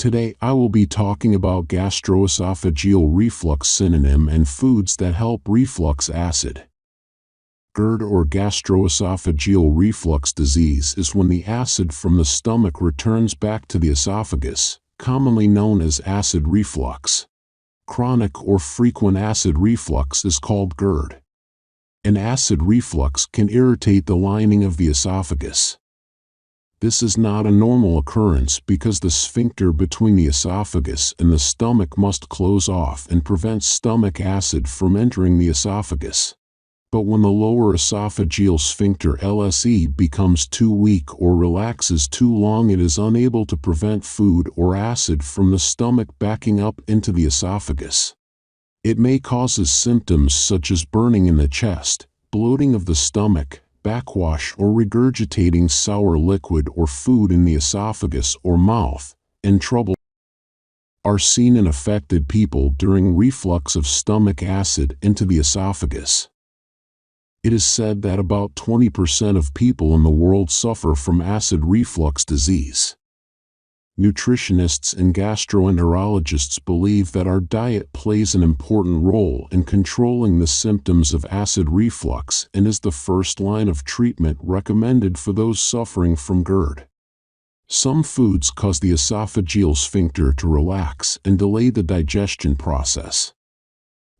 Today I will be talking about gastroesophageal reflux synonym and foods that help reflux acid. GERD or gastroesophageal reflux disease is when the acid from the stomach returns back to the esophagus, commonly known as acid reflux. Chronic or frequent acid reflux is called GERD. An acid reflux can irritate the lining of the esophagus. This is not a normal occurrence because the sphincter between the esophagus and the stomach must close off and prevent stomach acid from entering the esophagus. But when the lower esophageal sphincter LSE becomes too weak or relaxes too long, it is unable to prevent food or acid from the stomach backing up into the esophagus. It may cause symptoms such as burning in the chest, bloating of the stomach, backwash or regurgitating sour liquid or food in the esophagus or mouth, and trouble are seen in affected people during reflux of stomach acid into the esophagus. It is said that about 20% of people in the world suffer from acid reflux disease. Nutritionists and gastroenterologists believe that our diet plays an important role in controlling the symptoms of acid reflux and is the first line of treatment recommended for those suffering from GERD. Some foods cause the esophageal sphincter to relax and delay the digestion process.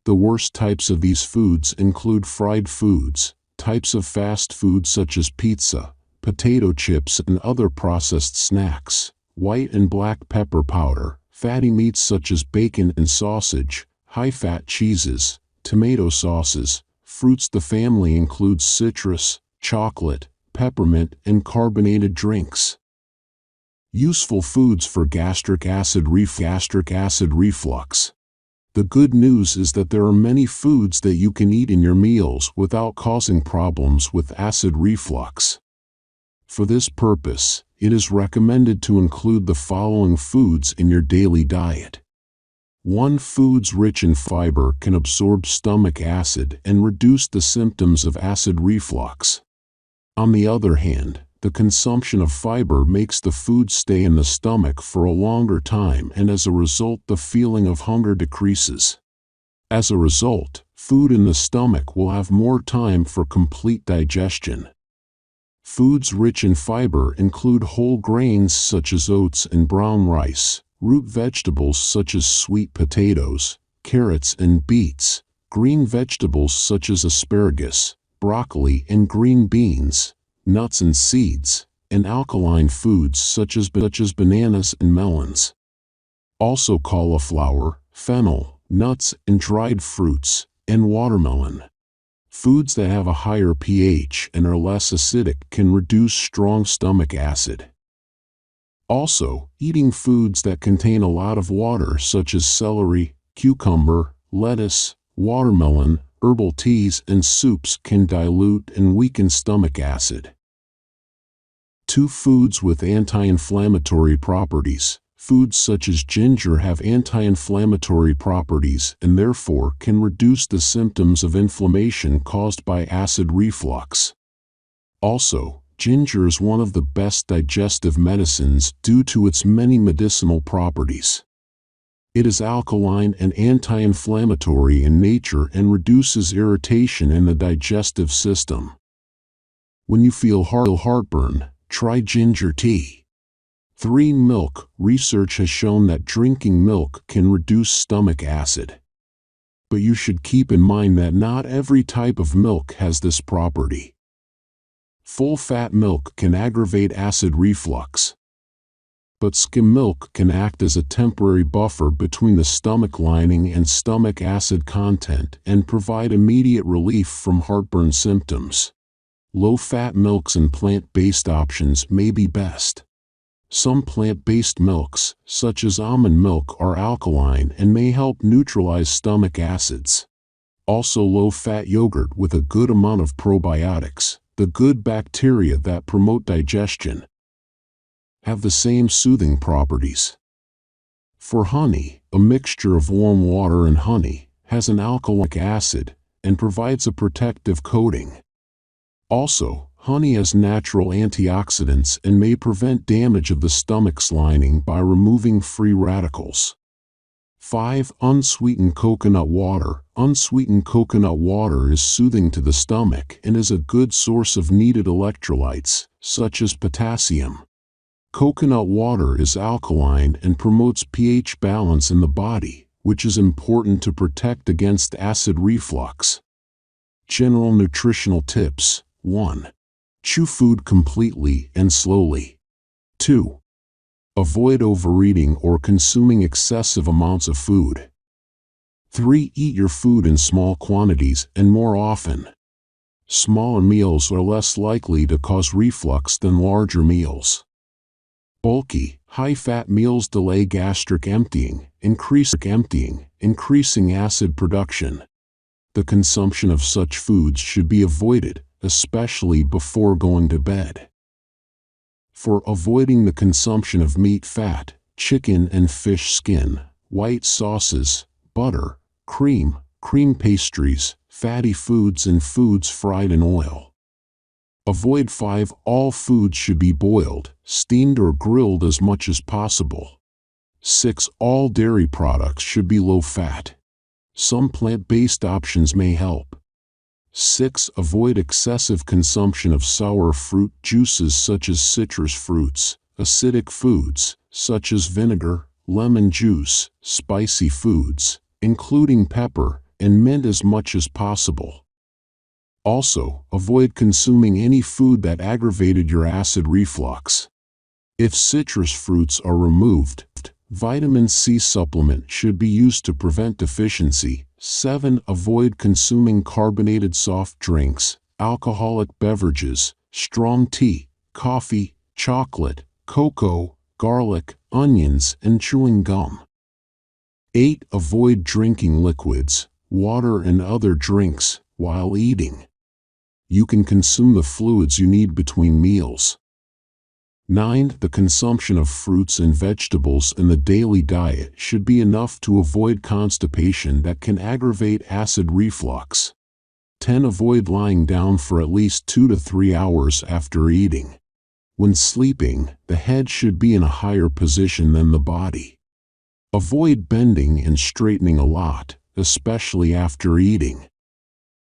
The worst types of these foods include fried foods, types of fast food such as pizza, potato chips and other processed snacks, white and black pepper powder, fatty meats such as bacon and sausage, high-fat cheeses, tomato sauces, fruits. The family includes citrus, chocolate, peppermint, and carbonated drinks. Useful foods for gastric acid reflux. The good news is that there are many foods that you can eat in your meals without causing problems with acid reflux. For this purpose, it is recommended to include the following foods in your daily diet. 1. Foods rich in fiber can absorb stomach acid and reduce the symptoms of acid reflux. On the other hand, the consumption of fiber makes the food stay in the stomach for a longer time, and as a result the feeling of hunger decreases. As a result, food in the stomach will have more time for complete digestion. Foods rich in fiber include whole grains such as oats and brown rice, root vegetables such as sweet potatoes, carrots and beets, green vegetables such as asparagus, broccoli and green beans, nuts and seeds, and alkaline foods such as bananas and melons. Also cauliflower, fennel, nuts and dried fruits, and watermelon. Foods that have a higher pH and are less acidic can reduce strong stomach acid. Also, eating foods that contain a lot of water such as celery, cucumber, lettuce, watermelon, herbal teas and soups can dilute and weaken stomach acid. 2. Foods with anti-inflammatory properties. Foods such as ginger have anti-inflammatory properties and therefore can reduce the symptoms of inflammation caused by acid reflux. Also, ginger is one of the best digestive medicines due to its many medicinal properties. It is alkaline and anti-inflammatory in nature and reduces irritation in the digestive system. When you feel heartburn, try ginger tea. 3. Milk. Research has shown that drinking milk can reduce stomach acid. But you should keep in mind that not every type of milk has this property. Full-fat milk can aggravate acid reflux. But skim milk can act as a temporary buffer between the stomach lining and stomach acid content and provide immediate relief from heartburn symptoms. Low-fat milks and plant-based options may be best. Some plant-based milks, such as almond milk, are alkaline and may help neutralize stomach acids. Also, low-fat yogurt with a good amount of probiotics, the good bacteria that promote digestion, have the same soothing properties. For honey, a mixture of warm water and honey has an alkalic acid and provides a protective coating. Also, Honey has natural antioxidants and may prevent damage of the stomach's lining by removing free radicals. 5. Unsweetened coconut water. Unsweetened coconut water is soothing to the stomach and is a good source of needed electrolytes, such as potassium. Coconut water is alkaline and promotes pH balance in the body, which is important to protect against acid reflux. General nutritional tips. 1. Chew food completely and slowly. 2. Avoid overeating or consuming excessive amounts of food. 3. Eat your food in small quantities and more often. Smaller meals are less likely to cause reflux than larger meals. Bulky, high-fat meals delay gastric emptying, increasing acid production. The consumption of such foods should be avoided, especially before going to bed. For avoiding the consumption of meat fat, chicken and fish skin, white sauces, butter, cream pastries, fatty foods and foods fried in oil. Avoid 5. All foods should be boiled, steamed or grilled as much as possible. 6. All dairy products should be low fat. Some plant-based options may help. 6. Avoid excessive consumption of sour fruit juices such as citrus fruits, acidic foods such as vinegar, lemon juice, spicy foods, including pepper and mint as much as possible. Also, avoid consuming any food that aggravated your acid reflux. If citrus fruits are removed, vitamin C supplement should be used to prevent deficiency. 7. Avoid consuming carbonated soft drinks, alcoholic beverages, strong tea, coffee, chocolate, cocoa, garlic, onions, and chewing gum. 8. Avoid drinking liquids, water and other drinks, while eating. You can consume the fluids you need between meals. 9. The consumption of fruits and vegetables in the daily diet should be enough to avoid constipation that can aggravate acid reflux. 10. Avoid lying down for at least 2 to 3 hours after eating. When sleeping, the head should be in a higher position than the body. Avoid bending and straightening a lot, especially after eating.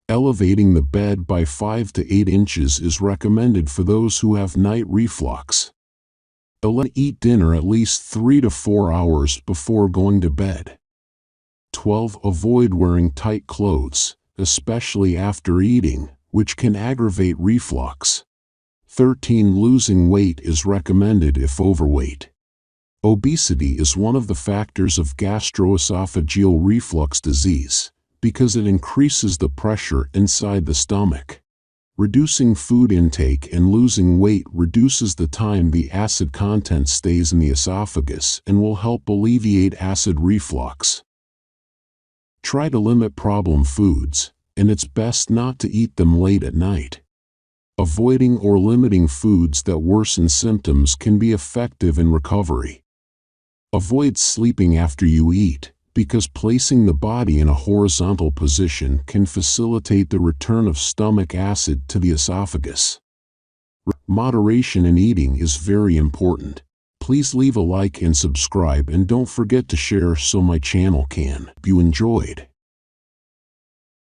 Elevating the bed by 5 to 8 inches is recommended for those who have night reflux. 11. Eat dinner at least 3 to 4 hours before going to bed. 12. Avoid wearing tight clothes, especially after eating, which can aggravate reflux. 13. Losing weight is recommended if overweight. Obesity is one of the factors of gastroesophageal reflux disease, because it increases the pressure inside the stomach. Reducing food intake and losing weight reduces the time the acid content stays in the esophagus and will help alleviate acid reflux. Try to limit problem foods, and it's best not to eat them late at night. Avoiding or limiting foods that worsen symptoms can be effective in recovery. Avoid sleeping after you eat, because placing the body in a horizontal position can facilitate the return of stomach acid to the esophagus. Moderation in eating is very important. Please leave a like and subscribe, and don't forget to share so my channel can. If you enjoyed